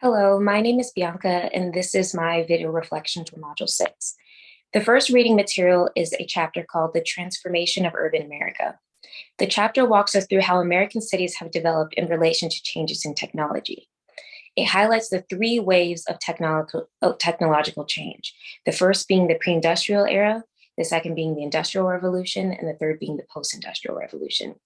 Hello, my name is Bianca, and this is my video reflection for Module 6. The first reading material is a chapter called The Transformation of Urban America. The chapter walks us through how American cities have developed in relation to changes in technology. It highlights the three waves of technological change, the first being the pre-industrial era, the second being the Industrial Revolution, and the third being the post-industrial revolution.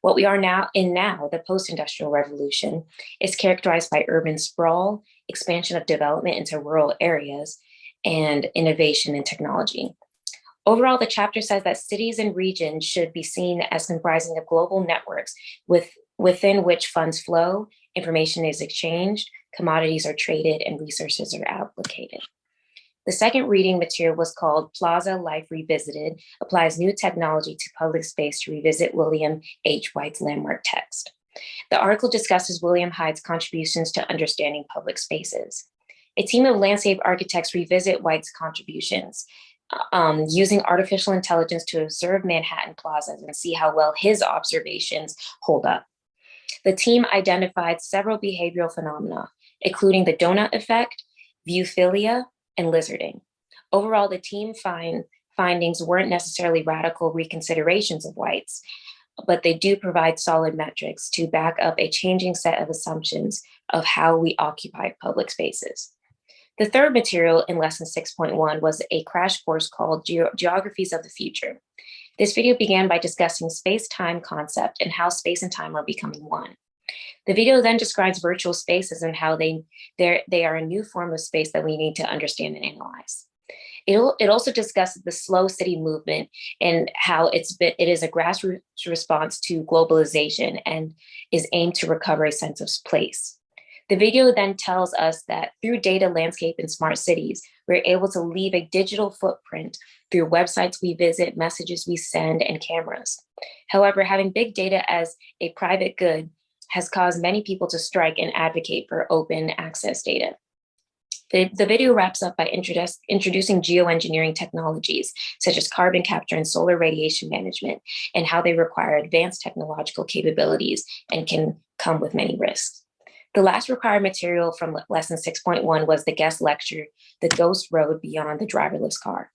What we are now, the post-industrial revolution, is characterized by urban sprawl, expansion of development into rural areas, and innovation in technology. Overall, the chapter says that cities and regions should be seen as comprising of global networks within which funds flow, information is exchanged, commodities are traded, and resources are allocated. The second reading material was called Plaza Life Revisited, applies new technology to public space to revisit William H. White's landmark text. The article discusses William Hyde's contributions to understanding public spaces. A team of landscape architects revisit White's contributions, using artificial intelligence to observe Manhattan plazas and see how well his observations hold up. The team identified several behavioral phenomena, including the donut effect, viewphilia, and lizarding. Overall, the team findings weren't necessarily radical reconsiderations of White's, but they do provide solid metrics to back up a changing set of assumptions of how we occupy public spaces. The third material in lesson 6.1 was a crash course called Geographies of the Future. This video began by discussing space-time concept and how space and time are becoming one. The video then describes virtual spaces and how they are a new form of space that we need to understand and analyze. It also discusses the slow city movement and how it is a grassroots response to globalization and is aimed to recover a sense of place. The video then tells us that through data, landscape, and smart cities, we're able to leave a digital footprint through websites we visit, messages we send, and cameras. However, having big data as a private good has caused many people to strike and advocate for open access data. The video wraps up by introducing geoengineering technologies, such as carbon capture and solar radiation management, and how they require advanced technological capabilities and can come with many risks. The last required material from lesson 6.1 was the guest lecture, The Ghost Road Beyond the Driverless Car.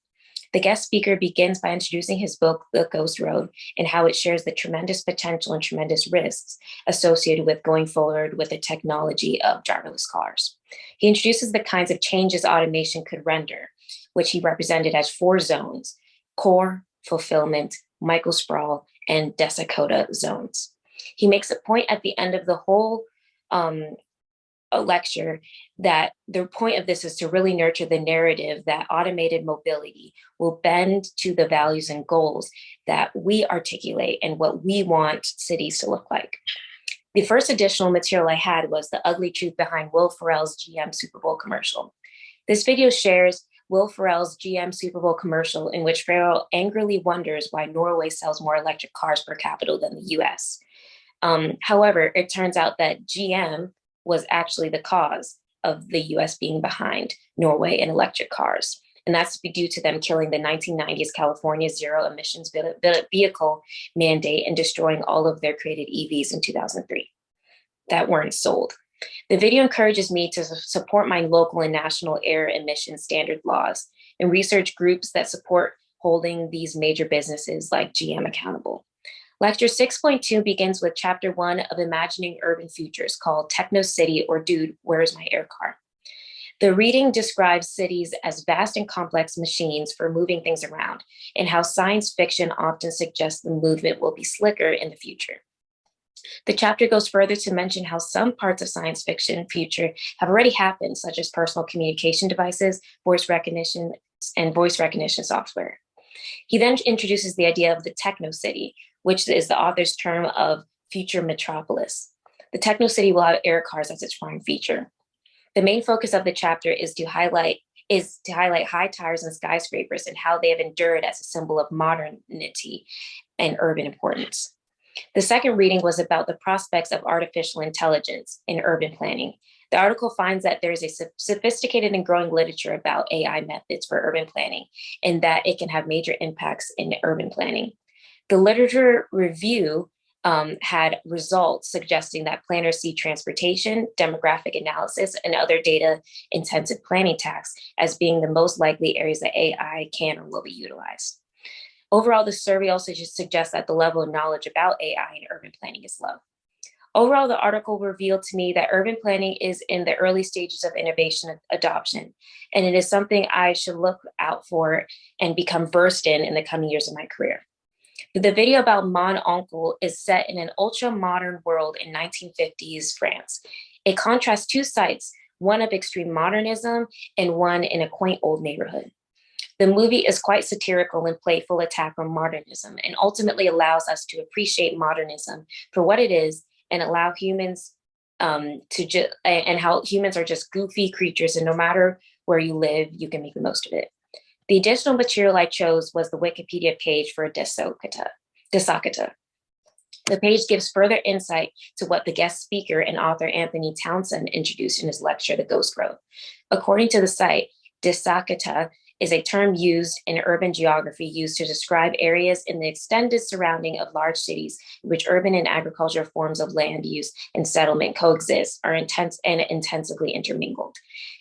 The guest speaker begins by introducing his book, The Ghost Road, and how it shares the tremendous potential and tremendous risks associated with going forward with the technology of driverless cars. He introduces the kinds of changes automation could render, which he represented as 4 zones: core, fulfillment, microsprawl, and desicota zones. He makes a point at the end of the whole a lecture that the point of this is to really nurture the narrative that automated mobility will bend to the values and goals that we articulate and what we want cities to look like. The first additional material I had was the ugly truth behind Will Ferrell's GM Super Bowl commercial. This video shares Will Ferrell's GM Super Bowl commercial in which Ferrell angrily wonders why Norway sells more electric cars per capita than the US. However, it turns out that GM was actually the cause of the US being behind Norway in electric cars. And that's due to them killing the 1990s California zero emissions vehicle mandate and destroying all of their created EVs in 2003 that weren't sold. The video encourages me to support my local and national air emission standard laws and research groups that support holding these major businesses like GM accountable. Lecture 6.2 begins with chapter 1 of Imagining Urban Futures called Techno City, or Dude, Where's My Air Car? The reading describes cities as vast and complex machines for moving things around and how science fiction often suggests the movement will be slicker in the future. The chapter goes further to mention how some parts of science fiction future have already happened, such as personal communication devices, voice recognition, and voice recognition software. He then introduces the idea of the techno city, which is the author's term of future metropolis. The techno city will have air cars as its prime feature. The main focus of the chapter is to highlight high towers and skyscrapers and how they have endured as a symbol of modernity and urban importance. The second reading was about the prospects of artificial intelligence in urban planning. The article finds that there is a sophisticated and growing literature about AI methods for urban planning and that it can have major impacts in urban planning. The literature review had results suggesting that planners see transportation, demographic analysis, and other data-intensive planning tasks as being the most likely areas that AI can or will be utilized. Overall, the survey also just suggests that the level of knowledge about AI in urban planning is low. Overall, the article revealed to me that urban planning is in the early stages of innovation adoption, and it is something I should look out for and become versed in the coming years of my career. The video about Mon Oncle is set in an ultra-modern world in 1950s France. It contrasts two sites, one of extreme modernism and one in a quaint old neighborhood. The movie is quite satirical and playful attack on modernism and ultimately allows us to appreciate modernism for what it is and allow humans and how humans are just goofy creatures, and no matter where you live, you can make the most of it. The additional material I chose was the Wikipedia page for Desakata. The page gives further insight to what the guest speaker and author Anthony Townsend introduced in his lecture, The Ghost Grove. According to the site, Desakata is a term used in urban geography used to describe areas in the extended surrounding of large cities in which urban and agricultural forms of land use and settlement coexist, are intensively intermingled.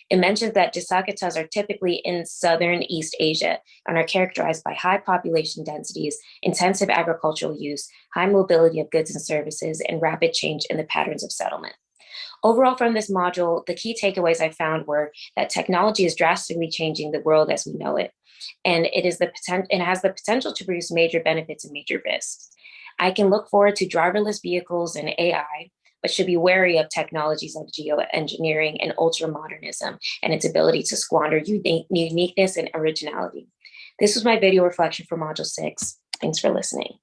It mentions that Desakatas are typically in southern East Asia and are characterized by high population densities, intensive agricultural use, high mobility of goods and services, and rapid change in the patterns of settlement. Overall, from this module, the key takeaways I found were that technology is drastically changing the world as we know it, and it has the potential to produce major benefits and major risks. I can look forward to driverless vehicles and AI, but should be wary of technologies like geoengineering and ultramodernism and its ability to squander uniqueness and originality. This was my video reflection for Module 6. Thanks for listening.